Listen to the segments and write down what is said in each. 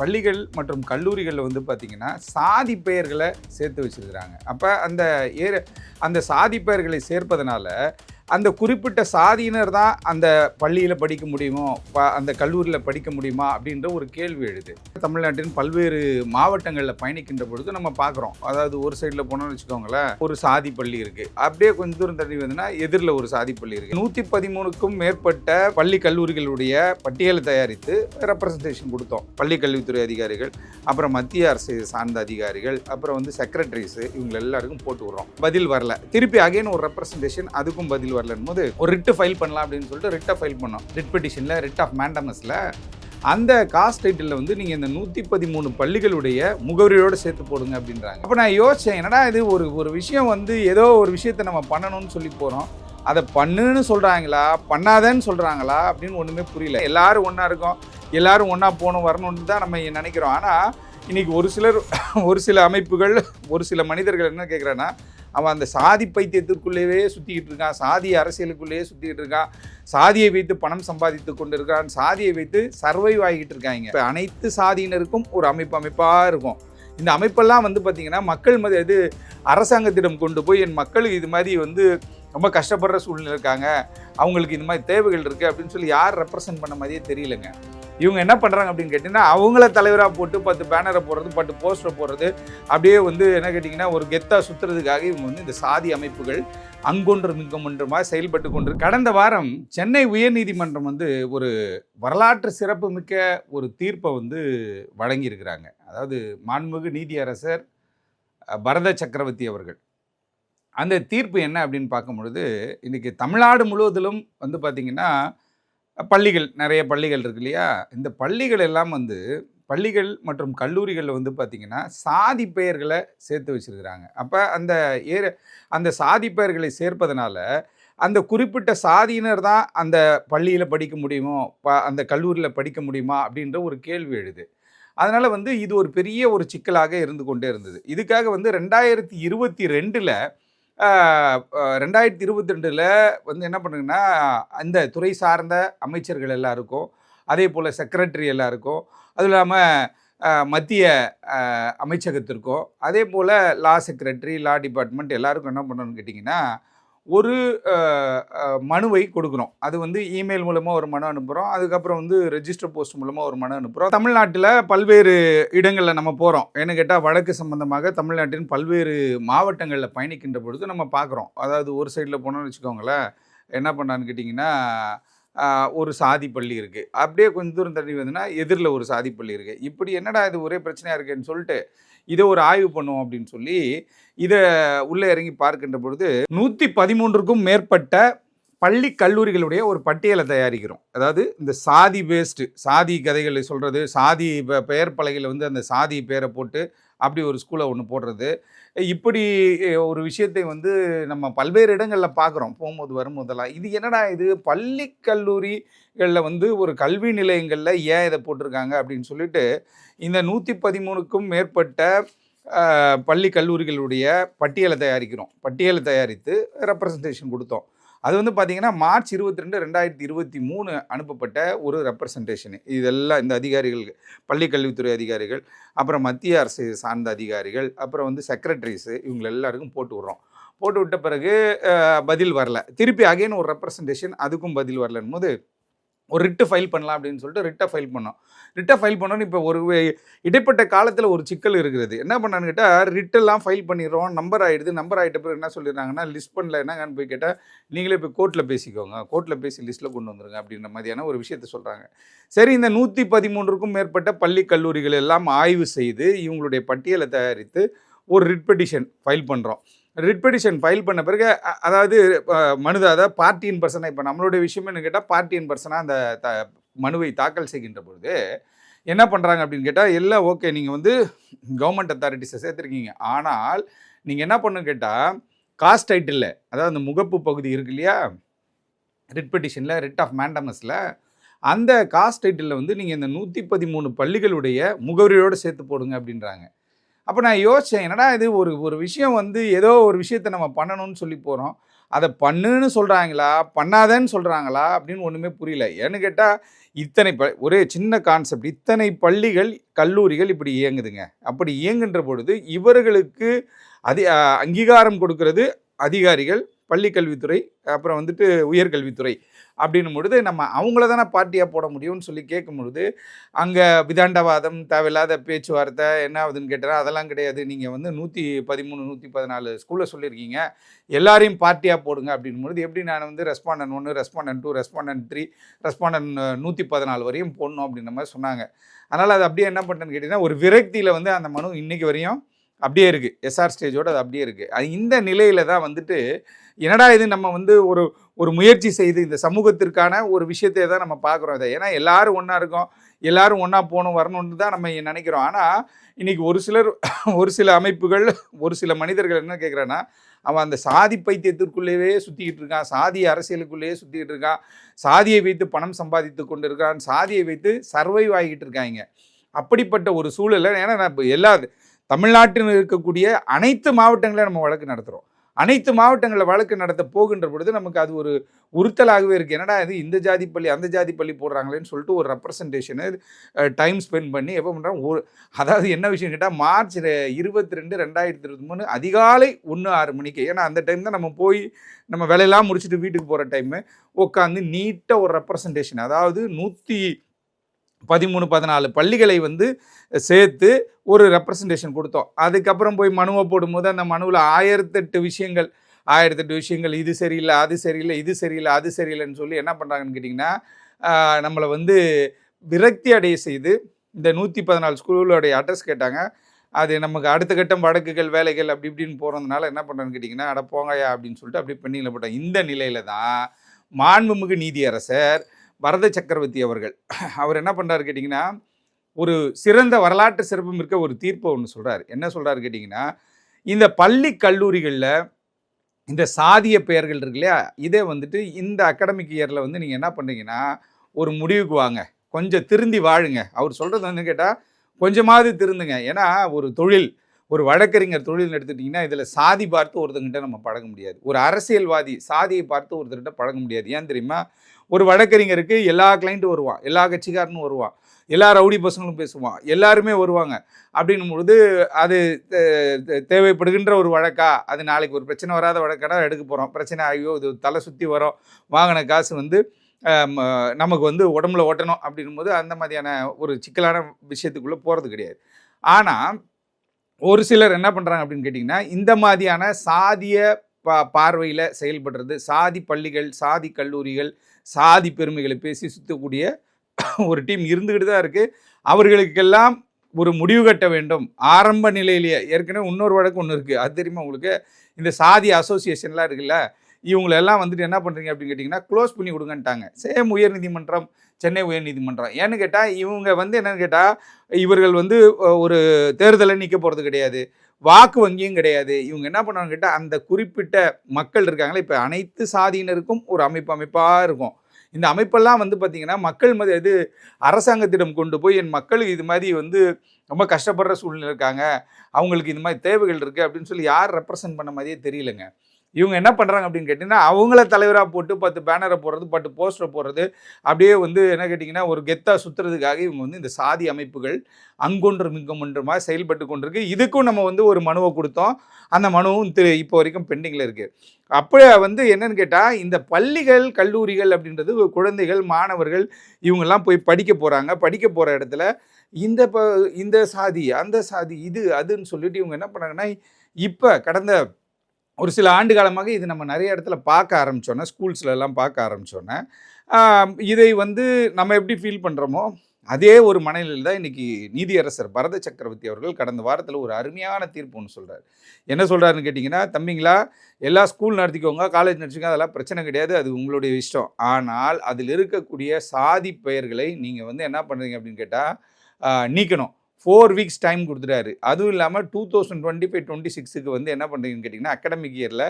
பள்ளிகள் மற்றும் கல்லூரிகளில் வந்து பார்த்திங்கன்னா சாதி பெயர்களை சேர்த்து வச்சுருக்கிறாங்க. அப்போ அந்த சாதி பெயர்களை சேர்ப்பதனால அந்த குறிப்பிட்ட சாதியினர் தான் அந்த பள்ளியில் படிக்க முடியுமோ, அந்த கல்லூரியில் படிக்க முடியுமா அப்படின்ற ஒரு கேள்வி எழுது. தமிழ்நாட்டின் பல்வேறு மாவட்டங்களில் பயணிக்கின்ற பொழுது நம்ம பார்க்குறோம். அதாவது ஒரு சைடில் போனோம்னு வச்சுக்கோங்களேன், ஒரு சாதி பள்ளி இருக்குது. அப்படியே கொஞ்சம் தூரம் தள்ளி வந்ததுன்னா எதிரில் ஒரு சாதி பள்ளி இருக்குது. 113க்கும் மேற்பட்ட பள்ளி கல்லூரிகளுடைய பட்டியலை தயாரித்து ரெப்ரசன்டேஷன் கொடுத்தோம். பள்ளி கல்வித்துறை அதிகாரிகள், அப்புறம் மத்திய அரசு சார்ந்த அதிகாரிகள், அப்புறம் வந்து செக்ரட்டரிஸு, இவங்க எல்லாருக்கும் போட்டு விடுறோம். பதில் வரல. திருப்பி அகைன் ஒரு ரெப்ரசன்டேஷன், அதுக்கும் பதில் வரலன்னு போது ஒரு ரிட்டு ஃபைல் பண்ணலாம் அப்படின்னு சொல்லிட்டு ரிட்டை ஃபைல் பண்ணோம். ரிட் பெட்டிஷனில், ரிட் ஆஃப் மேண்டமஸில் அந்த காஸ்ட் டைட்டில் வந்து நீங்கள் இந்த 113 பள்ளிகளுடைய முகவரியோடு சேர்த்து போடுங்க அப்படின்றாங்க. அப்போ நான் யோசித்தேன், என்னடா இது ஒரு விஷயம் வந்து ஏதோ ஒரு விஷயத்தை நம்ம பண்ணணும்னு சொல்லி போகிறோம், அதை பண்ணுன்னு சொல்கிறாங்களா பண்ணாதேன்னு சொல்கிறாங்களா அப்படின்னு ஒன்றுமே புரியல. எல்லாரும் ஒன்றா இருக்கோம், எல்லாரும் ஒன்றா போகணும் வரணும்னு தான் நம்ம நினைக்கிறோம். ஆனால் இன்றைக்கி ஒரு சில அமைப்புகள், ஒரு சில மனிதர்கள் என்ன கேட்குறேன்னா, அவன் அந்த சாதி பைத்தியத்திற்குள்ளேயே சுற்றிக்கிட்டு இருக்கான், சாதி அரசியலுக்குள்ளேயே சுற்றிக்கிட்டு இருக்கான், சாதியை வைத்து பணம் சம்பாதித்து கொண்டு இருக்கான், சாதியை வைத்து சர்வைவ் ஆகிட்டு இருக்காங்க. இப்போ அனைத்து சாதியினருக்கும் ஒரு அமைப்பாக இருக்கும். இந்த அமைப்பெல்லாம் வந்து பார்த்திங்கன்னா மக்கள் இது அரசாங்கத்திடம் கொண்டு போய் என் மக்களுக்கு இது மாதிரி வந்து ரொம்ப கஷ்டப்படுற சூழ்நிலை இருக்காங்க, அவங்களுக்கு இது மாதிரி தேவைகள் இருக்குது அப்படின்னு சொல்லி யார் ரெப்ரசன்ட் பண்ண மாதிரியே தெரியலைங்க. இவங்க என்ன பண்ணுறாங்க அப்படின்னு கேட்டிங்கன்னா, அவங்கள தலைவராக போட்டு 10 பேனரை போடுறது, 10 போஸ்டரை போடுறது, அப்படியே வந்து என்ன கேட்டிங்கன்னா ஒரு கெத்தாக சுற்றுறதுக்காக இவங்க வந்து இந்த சாதி அமைப்புகள் அங்கொன்றும் இங்கொன்றுமாக செயல்பட்டு கொண்டு. கடந்த வாரம் சென்னை உயர்நீதிமன்றம் வந்து ஒரு வரலாற்று சிறப்பு மிக்க ஒரு தீர்ப்பை வந்து வழங்கியிருக்கிறாங்க. அதாவது மாண்புமிகு நீதியரசர் பரத சக்கரவர்த்தி அவர்கள். அந்த தீர்ப்பு என்ன அப்படின்னு பார்க்கும் பொழுது, இன்றைக்கி தமிழ்நாடு முழுவதிலும் வந்து பார்த்திங்கன்னா பள்ளிகள், நிறைய பள்ளிகள் இருக்கு இல்லையா, இந்த பள்ளிகள் எல்லாம் வந்து பள்ளிகள் மற்றும் கல்லூரிகளில் வந்து பார்த்திங்கன்னா சாதி பெயர்களை சேர்த்து வச்சுருக்கிறாங்க. அப்போ அந்த சாதி பெயர்களை சேர்ப்பதனால அந்த குறிப்பிட்ட சாதியினர் தான் அந்த பள்ளியில் படிக்க முடியுமோ, அந்த கல்லூரியில் படிக்க முடியுமா அப்படின்ற ஒரு கேள்வி எழுது. அதனால் வந்து இது ஒரு பெரிய ஒரு சிக்கலாக இருந்து கொண்டே இருந்தது. இதுக்காக வந்து 2022 வந்து என்ன பண்ணுங்கன்னா, அந்த துறை சார்ந்த அமைச்சர்கள் எல்லாருக்கும், அதே போல் செக்ரட்டரி எல்லாருக்கும், அதுவும் இல்லாமல் மத்திய அமைச்சகத்திற்கும், அதே போல் லா செக்ரட்டரி, லா டிபார்ட்மெண்ட் எல்லாருக்கும் என்ன பண்ணணும்னு கேட்டிங்கன்னா, ஒரு மனுவை கொடுக்குறோம். அது வந்து இமெயில் மூலமாக ஒரு மனு அனுப்புகிறோம். அதுக்கப்புறம் வந்து ரெஜிஸ்டர் போஸ்ட் மூலமாக ஒரு மனு அனுப்புகிறோம். தமிழ்நாட்டில் பல்வேறு இடங்களில் நம்ம போகிறோம். ஏன்னு கேட்டால் வழக்கு சம்பந்தமாக தமிழ்நாட்டின் பல்வேறு மாவட்டங்களில் பயணிக்கின்ற பொழுது நம்ம பார்க்குறோம். அதாவது ஒரு சைடில் போனோம்னு வச்சுக்கோங்களேன், என்ன பண்ணான்னு கேட்டிங்கன்னா, ஒரு சாதி பள்ளி இருக்குது. அப்படியே கொஞ்சம் தூரம் தள்ளி வந்ததுன்னா எதிரில் ஒரு சாதி பள்ளி இருக்குது. இப்படி என்னடா இது ஒரே பிரச்சனையாக இருக்குன்னு சொல்லிட்டு இதை ஒரு ஆய்வு பண்ணுவோம் அப்படின்னு சொல்லி இதை உள்ளே இறங்கி பார்க்கின்ற பொழுது 113க்கும் மேற்பட்ட பள்ளி கல்லூரிகளுடைய ஒரு பட்டியலை தயாரிக்கிறோம். அதாவது இந்த சாதி பேஸ்டு சாதி கதைகளை சொல்கிறது, சாதி பெயர் பலகையில் வந்து அந்த சாதி பேரை போட்டு அப்படி ஒரு ஸ்கூலை ஒன்று போடுறது, இப்படி ஒரு விஷயத்தை வந்து நம்ம பல்வேறு இடங்களில் பார்க்குறோம் போகும்போது வரும்போதெல்லாம். இது என்னடா இது பள்ளி கல்லூரிகளில் வந்து ஒரு கல்வி நிலையங்களில் ஏன் இதை போட்டிருக்காங்க அப்படின்னு சொல்லிட்டு இந்த 113க்கும் மேற்பட்ட பள்ளி கல்லூரிகளுடைய பட்டியலை தயாரிக்கிறோம். பட்டியலை தயாரித்து ரெப்ரசன்டேஷன் கொடுத்தோம். அது வந்து பார்த்திங்கன்னா மார்ச் 22, 2023 அனுப்பப்பட்ட ஒரு ரெப்ரசன்டேஷனு. இதெல்லாம் இந்த அதிகாரிகள், பள்ளி கல்வித்துறை அதிகாரிகள், அப்புறம் மத்திய அரசு சார்ந்த அதிகாரிகள், அப்புறம் வந்து செக்ரட்டரிஸு, இவங்க எல்லாருக்கும் போட்டு விட்றோம். போட்டு விட்ட பிறகு பதில் வரல. திருப்பி அகைன் ஒரு ரெப்ரசன்டேஷன், அதுக்கும் பதில் வரலன்னு போது ஒரு ரிட்டு ஃபைல் பண்ணலாம் அப்படின்னு சொல்லிட்டு ரிட்டை ஃபைல் பண்ணோம். ரிட்டை ஃபைல் பண்ணோன்னு இப்போ ஒரு இடைப்பட்ட காலத்தில் ஒரு சிக்கல் இருக்கிறது. என்ன பண்ணான்னு கேட்டால், ரிட்டெல்லாம் ஃபைல் பண்ணிடுறோம், நம்பர் ஆகிடுது. நம்பர் ஆகிட்ட பிறகு என்ன சொல்லிடுறாங்கன்னா, லிஸ்ட் பண்ணல என்னங்கன்னு போய் கேட்டால், நீங்களே போய் கோர்ட்டில் பேசிக்கோங்க, கோர்ட்டில் பேசி லிஸ்ட்டில் கொண்டு வந்துருங்க அப்படின்ற மாதிரியான ஒரு விஷயத்த சொல்கிறாங்க. சரி, இந்த 113க்கும் மேற்பட்ட பள்ளி கல்லூரிகள் எல்லாம் ஆய்வு செய்து இவங்களுடைய பட்டியலை தயாரித்து ஒரு ரிட் பெட்டிஷன் ஃபைல் பண்ணுறோம். ரிட் பெட்டிஷன் ஃபைல் பண்ண பிறகு அதாவது அதாவது பார்ட்டி இன் பர்சனாக, இப்போ நம்மளுடைய விஷயம்னு கேட்டால் பார்ட்டி இன் பர்சனாக அந்த மனுவை தாக்கல் செய்கின்ற பொழுது என்ன பண்ணுறாங்க அப்படின்னு கேட்டால், எல்லாம் ஓகே, நீங்கள் வந்து கவர்மெண்ட் அத்தாரிட்டிஸை சேர்த்துருக்கீங்க, ஆனால் நீங்கள் என்ன பண்ணுன்னு கேட்டால் காஸ்ட் டைட்டில், அதாவது அந்த முகப்பு பகுதி இருக்கு இல்லையா, ரிட் பெட்டிஷனில், ரிட் ஆஃப் மேண்டமஸில், அந்த காஸ்ட் டைட்டிலில் வந்து நீங்கள் இந்த 113 பள்ளிகளுடைய முகவரியோடு சேர்த்து போடுங்க அப்படின்றாங்க. அப்போ நான் யோசித்தேன், என்னடா இது ஒரு விஷயம் வந்து ஏதோ ஒரு விஷயத்தை நம்ம பண்ணணும்னு சொல்லி போகிறோம், அதை பண்ணுன்னு சொல்கிறாங்களா, பண்ணாதேன்னு சொல்கிறாங்களா அப்படின்னு ஒன்றுமே புரியல. ஏன்னு கேட்டால் இத்தனை ஒரே சின்ன கான்செப்ட், இத்தனை பள்ளிகள், கல்லூரிகள் இப்படி இயங்குதுங்க. அப்படி இயங்குகின்ற பொழுது இவர்களுக்கு அங்கீகாரம் கொடுக்கிறது அதிகாரிகள், பள்ளி கல்வித்துறை, அப்புறம் வந்துட்டு உயர்கல்வித்துறை. அப்படின்னும் பொழுது நம்ம அவங்கள தானே பார்ட்டியாக போட முடியும்னு சொல்லி கேட்கும் பொழுது, அங்கே விதாண்டவாதம், தேவையில்லாத பேச்சுவார்த்தை என்ன ஆகுதுன்னு கேட்டால், அதெல்லாம் கிடையாது. நீங்கள் வந்து 113, 114 ஸ்கூலில் சொல்லியிருக்கீங்க, எல்லாரையும் பார்ட்டியாக போடுங்க அப்படின்னும் பொழுது, எப்படி நான் வந்து ரெஸ்பாண்டன்ட் 1, ரெஸ்பாண்டன்ட் 2, ரெஸ்பாண்டன்ட் 3, ரெஸ்பாண்டன்ட் 114 வரையும் போடணும் அப்படின்ற மாதிரி சொன்னாங்க. அதனால் அது அப்படியே என்ன பண்ணுறேன்னு கேட்டிங்கன்னா, ஒரு விரக்தியில் வந்து அந்த மனு இன்றைக்கி வரையும் அப்படியே இருக்குது. எஸ்ஆர் ஸ்டேஜோடு அது அப்படியே இருக்குது. அது இந்த நிலையில் தான் வந்துட்டு என்னடா இது நம்ம வந்து ஒரு முயற்சி செய்து இந்த சமூகத்திற்கான ஒரு விஷயத்தை தான் நம்ம பார்க்குறோம் இதை. ஏன்னா எல்லாரும் ஒன்றா இருக்கோம், எல்லாரும் ஒன்றா போகணும் வரணும்னு தான் நம்ம நினைக்கிறோம். ஆனால் இன்றைக்கி ஒரு சில அமைப்புகள், ஒரு சில மனிதர்கள் என்ன கேட்குறான்னா, அவன் அந்த சாதி பைத்தியத்திற்குள்ளேயே சுற்றிக்கிட்டு இருக்கான், சாதி அரசியலுக்குள்ளேயே சுற்றிக்கிட்டு இருக்கான், சாதியை வைத்து பணம் சம்பாதித்து கொண்டு இருக்கான், சாதியை வைத்து சர்வைவ் ஆகிட்டு இருக்காங்க. அப்படிப்பட்ட ஒரு சூழலில், ஏன்னா நான் தமிழ்நாட்டில் இருக்கக்கூடிய அனைத்து மாவட்டங்களையும் நம்ம வழக்கு நடத்துகிறோம். அனைத்து மாவட்டங்களில் வழக்கு நடத்த போகின்ற பொழுது நமக்கு அது ஒரு உறுத்தலாகவே இருக்குது. என்னடா இது இந்த ஜாதி பள்ளி அந்த ஜாதி பள்ளி போடுறாங்களேன்னு சொல்லிட்டு ஒரு ரெப்ரசன்டேஷனு டைம் ஸ்பெண்ட் பண்ணி எப்போ பண்ணுறாங்க. அதாவது என்ன விஷயம் கேட்டால், மார்ச் 22, 2023 அதிகாலை 1-6 மணிக்கு, ஏன்னா அந்த டைம் தான் நம்ம போய் நம்ம வேலையெல்லாம் முடிச்சுட்டு வீட்டுக்கு போகிற டைமு, உட்காந்து நீட்டாக ஒரு ரெப்ரசன்டேஷன், அதாவது 113, 14 பள்ளிகளை வந்து சேர்த்து ஒரு ரெப்ரசன்டேஷன் கொடுத்தோம். அதுக்கப்புறம் போய் மனுவை போடும்போது அந்த மனுவில் 1008 விஷயங்கள், இது சரியில்லை, அது சரியில்லை, இது சரியில்லை, அது சரியில்லைன்னு சொல்லி என்ன பண்ணுறாங்கன்னு கேட்டிங்கன்னா, நம்மளை வந்து விரக்தி அடைய செய்து இந்த 114 ஸ்கூலோடைய அட்ரஸ் கேட்டாங்க. அது நமக்கு அடுத்த கட்டம் வழக்குகள், வேலைகள் அப்படி இப்படின்னு போகிறதுனால என்ன பண்ணுறேன்னு கேட்டிங்கன்னா, அட போங்கயா அப்படின்னு சொல்லிட்டு அப்படியே பெண்டிங்கில் போட்டாங்க. இந்த நிலையில் தான் மாண்புமிகு நீதியரசர் பரத சக்கரவர்த்தி அவர்கள், அவர் என்ன பண்ணுறாரு கேட்டிங்கன்னா, ஒரு சிறந்த வரலாற்று சிறப்புமிக்க ஒரு தீர்ப்பை ஒன்று சொல்கிறார். என்ன சொல்கிறாரு கேட்டிங்கன்னா, இந்த பள்ளி கல்லூரிகளில் இந்த சாதிய பெயர்கள் இருக்கு இல்லையா, இதே வந்துட்டு இந்த அகாடமிக் இயரில் வந்து நீங்கள் என்ன பண்ணுறீங்கன்னா, ஒரு முடிவுக்கு வாங்க, கொஞ்சம் திருந்தி வாழுங்க. அவர் சொல்கிறது வந்து கேட்டால், கொஞ்சமாவது திருந்துங்க. ஏன்னா ஒரு வழக்கறிஞர் தொழில் எடுத்துட்டிங்கன்னா, இதில் சாதி பார்த்து ஒருத்தங்கிட்ட நம்ம பழக முடியாது. ஒரு அரசியல்வாதி சாதியை பார்த்து ஒருத்தர்கிட்ட பழக முடியாது. ஏன் தெரியுமா? ஒரு வழக்கறிஞருக்கு எல்லா கிளைண்ட்டும் வருவான், எல்லா கட்சிக்காரனும் வருவான், எல்லா ரவுடி பசங்களும் பேசுவான், எல்லாருமே வருவாங்க. அப்படின்னும் பொழுது அது தேவைப்படுகின்ற ஒரு வழக்கா, அது நாளைக்கு ஒரு பிரச்சனை வராத வழக்காடா எடுக்க போகிறோம். பிரச்சனை ஆகியோ இது தலை சுற்றி வரும், வாங்கின காசு வந்து நமக்கு வந்து உடம்புல ஓட்டணும் அப்படின்னும்போது அந்த மாதிரியான ஒரு சிக்கலான விஷயத்துக்குள்ளே போகிறது கிடையாது. ஆனால் ஒரு சிலர் என்ன பண்ணுறாங்க அப்படின்னு கேட்டிங்கன்னா, இந்த மாதிரியான சாதிய பார்வையில் செயல்படுறது, சாதி பள்ளிகள், சாதி கல்லூரிகள், சாதி பெருமைகளை பேசி சுற்றக்கூடிய ஒரு டீம் இருந்துக்கிட்டு தான் இருக்குது. அவர்களுக்கெல்லாம் ஒரு முடிவு கட்ட வேண்டும். ஆரம்ப நிலையிலேயே ஏற்கனவே இன்னொரு வழக்கு ஒன்று இருக்குது, அது தெரியுமா உங்களுக்கு? இந்த சாதி அசோசியேஷன்லாம் இருக்குல்ல, இவங்களெல்லாம் வந்துட்டு என்ன பண்ணுறீங்க அப்படின்னு கேட்டிங்கன்னா, க்ளோஸ் பண்ணி கொடுங்கன்ட்டாங்க. சேம் உயர்நீதிமன்றம், சென்னை உயர்நீதிமன்றம். ஏன்னு கேட்டால், இவங்க வந்து என்னென்னு கேட்டால், இவர்கள் வந்து ஒரு தேர்தலை நிற்க போகிறது கிடையாது, வாக்கு வங்கியும் கிடையாது. இவங்க என்ன பண்ணுவாங்க கேட்டால், அந்த குறிப்பிட்ட மக்கள் இருக்காங்களே, இப்போ அனைத்து சாதியினருக்கும் ஒரு அமைப்பாக இருக்கும். இந்த அமைப்பெல்லாம் வந்து பார்த்திங்கன்னா, மக்கள் இது அரசாங்கத்திடம் கொண்டு போய், என் மக்களுக்கு இது மாதிரி வந்து ரொம்ப கஷ்டப்படுற சூழ்நிலை இருக்காங்க, அவங்களுக்கு இது மாதிரி தேவைகள் இருக்குது அப்படின்னு சொல்லி யார் ரெப்ரசன்ட் பண்ண மாதிரியே தெரியலைங்க. இவங்க என்ன பண்ணுறாங்க அப்படின்னு கேட்டிங்கன்னா, அவங்கள தலைவராக போட்டு 10 பேனரை போடுறது, 10 போஸ்டரை போடுறது, அப்படியே வந்து என்ன கேட்டிங்கன்னா ஒரு கெத்தாக சுற்றுறதுக்காக இவங்க வந்து இந்த சாதி அமைப்புகள் அங்கொன்றும் இங்கொன்றுமா செயல்பட்டு கொண்டிருக்கு. இதுக்கும் நம்ம வந்து ஒரு மனுவை கொடுத்தோம். அந்த மனுவும் இப்போ வரைக்கும் பெண்டிங்கில் இருக்குது. அப்போ வந்து என்னன்னு கேட்டால், இந்த பள்ளிகள், கல்லூரிகள் அப்படின்றது குழந்தைகள், மாணவர்கள் இவங்கெல்லாம் போய் படிக்க போகிறாங்க. படிக்க போகிற இடத்துல இந்த சாதி, அந்த சாதி, இது அதுன்னு சொல்லிட்டு இவங்க என்ன பண்ணாங்கன்னா, இப்போ கடந்த ஒரு சில ஆண்டு காலமாக இது நம்ம நிறைய இடத்துல பார்க்க ஆரம்பித்தோன்னே, ஸ்கூல்ஸ்லலாம் பார்க்க ஆரம்பித்தோன்னே, இதை வந்து நம்ம எப்படி ஃபீல் பண்ணுறோமோ அதே ஒரு மனநிலையில் தான் இன்றைக்கி நீதியரசர் பரத சக்கரவர்த்தி அவர்கள் கடந்த வாரத்தில் ஒரு அருமையான தீர்ப்பு ஒன்று சொல்கிறார். என்ன சொல்கிறாருன்னு கேட்டிங்கன்னா, தம்பிங்களா, எல்லா ஸ்கூல் நடத்திக்கோங்க, காலேஜ் நடத்திக்கோங்க, அதெல்லாம் பிரச்சனை கிடையாது, அது உங்களுடைய இஷ்டம். ஆனால் அதில் இருக்கக்கூடிய சாதி பெயர்களை நீங்கள் வந்து என்ன பண்ணுறீங்க அப்படின்னு கேட்டால் நீக்கணும். 4 வீக்ஸ் டைம் கொடுத்துட்டாரு. அதுவும் இல்லாமல் 2025-26க்கு வந்து என்ன பண்ணுறீங்கன்னு கேட்டிங்கன்னா, அகாடமிக் இயரில்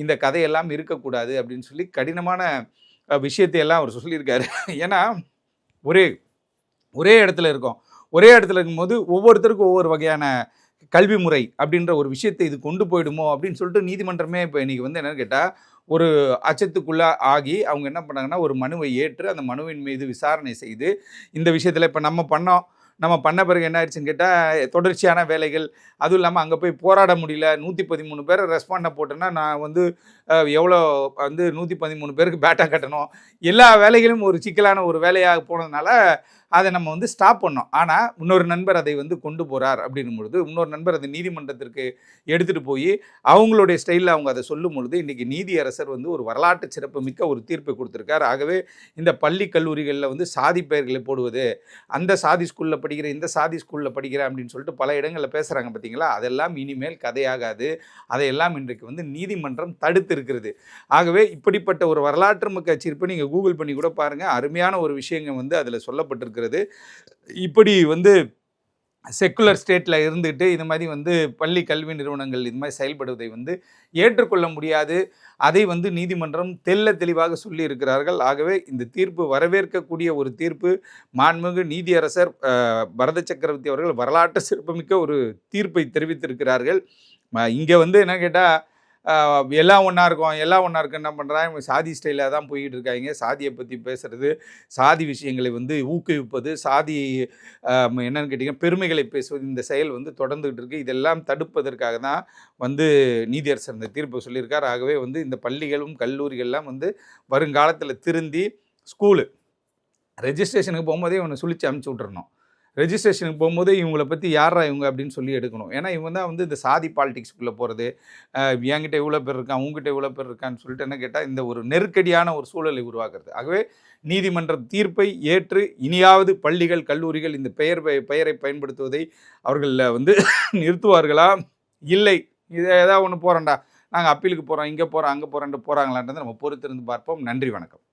இந்த கதையெல்லாம் இருக்கக்கூடாது அப்படின்னு சொல்லி கடினமான விஷயத்தையெல்லாம் அவர் சொல்லியிருக்காரு. ஏன்னா ஒரே இடத்துல இருக்கோம். ஒரே இடத்துல இருக்கும்போது ஒவ்வொருத்தருக்கும் ஒவ்வொரு வகையான கல்வி முறை அப்படின்ற ஒரு விஷயத்தை இது கொண்டு போயிடுமோ அப்படின்னு சொல்லிட்டு நீதிமன்றமே இப்போ இன்றைக்கி வந்து என்னென்னு கேட்டால், ஒரு அச்சத்துக்குள்ள ஆகி அவங்க என்ன பண்ணாங்கன்னா ஒரு மனுவை ஏற்று அந்த மனுவின் மீது விசாரணை செய்து இந்த விஷயத்தில் இப்போ நம்ம பண்ண பிறகு என்ன ஆயிடுச்சுன்னு கேட்டால் தொடர்ச்சியான வேலைகள், அதுவும் இல்லாமல் அங்கே போய் போராட முடியல. 113 பேரை ரெஸ்பாண்டை போட்டேன்னா நான் வந்து எவ்வளோ வந்து 113 பேருக்கு பேட்டா கட்டணும். எல்லா வேலைகளும் ஒரு சிக்கலான ஒரு வேலையாக போனதுனால அதை நம்ம வந்து ஸ்டாப் பண்ணோம். ஆனால் இன்னொரு நண்பர் அதை வந்து கொண்டு போகிறார் அப்படின்னும் பொழுது இன்னொரு நண்பர் அதை நீதிமன்றத்திற்கு எடுத்துகிட்டு போய் அவங்களுடைய ஸ்டைலில் அவங்க அதை சொல்லும் பொழுது இன்றைக்கி நீதியரசர் வந்து ஒரு வரலாற்று சிறப்பு மிக்க ஒரு தீர்ப்பை கொடுத்துருக்கார். ஆகவே இந்த பள்ளி கல்லூரிகளில் வந்து சாதி பெயர்களை போடுவது, அந்த சாதி ஸ்கூலில் படிக்கிற இந்த சாதி ஸ்கூலில் படிக்கிறேன் அப்படின்னு சொல்லிட்டு பல இடங்களில் பேசுகிறாங்க பார்த்தீங்களா, அதெல்லாம் இனிமேல் கதையாகாது. அதையெல்லாம் இன்றைக்கு வந்து நீதிமன்றம் தடுத்து இருக்கிறது. ஆகவே இப்படிப்பட்ட ஒரு வரலாற்று மிக்க தீர்ப்பை நீங்கள் கூகுள் பண்ணி கூட பாருங்கள். அருமையான ஒரு விஷயங்கள் வந்து அதில் சொல்லப்பட்டிருக்கிறது. இப்படி வந்து செக்குலர் ஸ்டேட்டில் இருந்துட்டு இது மாதிரி வந்து பள்ளி கல்வி நிறுவனங்கள் இது மாதிரி செயல்படுவதை வந்து ஏற்றுக்கொள்ள முடியாது. அதை வந்து நீதிமன்றம் தெளிவாக சொல்லி இருக்கிறார்கள். ஆகவே இந்த தீர்ப்பு வரவேற்கக்கூடிய ஒரு தீர்ப்பு. மாண்புமிகு நீதியரசர் பரத சக்கரவர்த்தி அவர்கள் வரலாற்று சிறப்புமிக்க ஒரு தீர்ப்பை தெரிவித்திருக்கிறார்கள். இங்கே வந்து என்ன கேட்டால் எல்லாம் ஒன்றா இருக்கும் என்ன பண்ணுறாங்க, இவங்க சாதி ஸ்டைலாக தான் போய்கிட்டு இருக்காங்க. சாதியை பற்றி பேசுகிறது, சாதி விஷயங்களை வந்து ஊக்குவிப்பது, சாதி என்னென்னு கேட்டிங்கன்னா பெருமைகளை பேசுவது, இந்த செயல் வந்து தொடர்ந்துகிட்டு இருக்குது. இதெல்லாம் தடுப்பதற்காக தான் வந்து நீதியரசர் இந்த தீர்ப்பு சொல்லியிருக்கார். ஆகவே வந்து இந்த பள்ளிகளும் கல்லூரிகள்லாம் வந்து வருங்காலத்தில் திருந்தி ஸ்கூலு ரெஜிஸ்ட்ரேஷனுக்கு போகும்போதே இவனை சுழிச்சு அனுப்பிச்சி விட்றணும். ரெஜிஸ்ட்ரேஷனுக்கு போகும்போது இவங்களை பற்றி யாரா இவங்க அப்படின்னு சொல்லி எடுக்கணும். ஏன்னா இவங்க தான் வந்து இந்த சாதி பாலிடிக்ஸ்குள்ளே போகிறது, என்கிட்ட இவ்வளோ பேர் இருக்கான், உங்ககிட்ட இவ்வளோ பேர் இருக்கான்னு சொல்லிட்டு என்ன கேட்டால் இந்த ஒரு நெருக்கடியான ஒரு சூழலை உருவாக்குறது. ஆகவே நீதிமன்ற தீர்ப்பை ஏற்று இனியாவது பள்ளிகள் கல்லூரிகள் இந்த பெயரை பயன்படுத்துவதை அவர்கள் வந்து நிறுத்துவார்களா, இல்லை இதை ஏதாவது ஒன்று போகிறோம்டா நாங்கள் அப்பீலுக்கு போகிறோம், இங்கே போகிறோம், அங்கே போகிறோன்ட்டு போகிறாங்களான்றதை நம்ம பொறுத்திருந்து பார்ப்போம். நன்றி, வணக்கம்.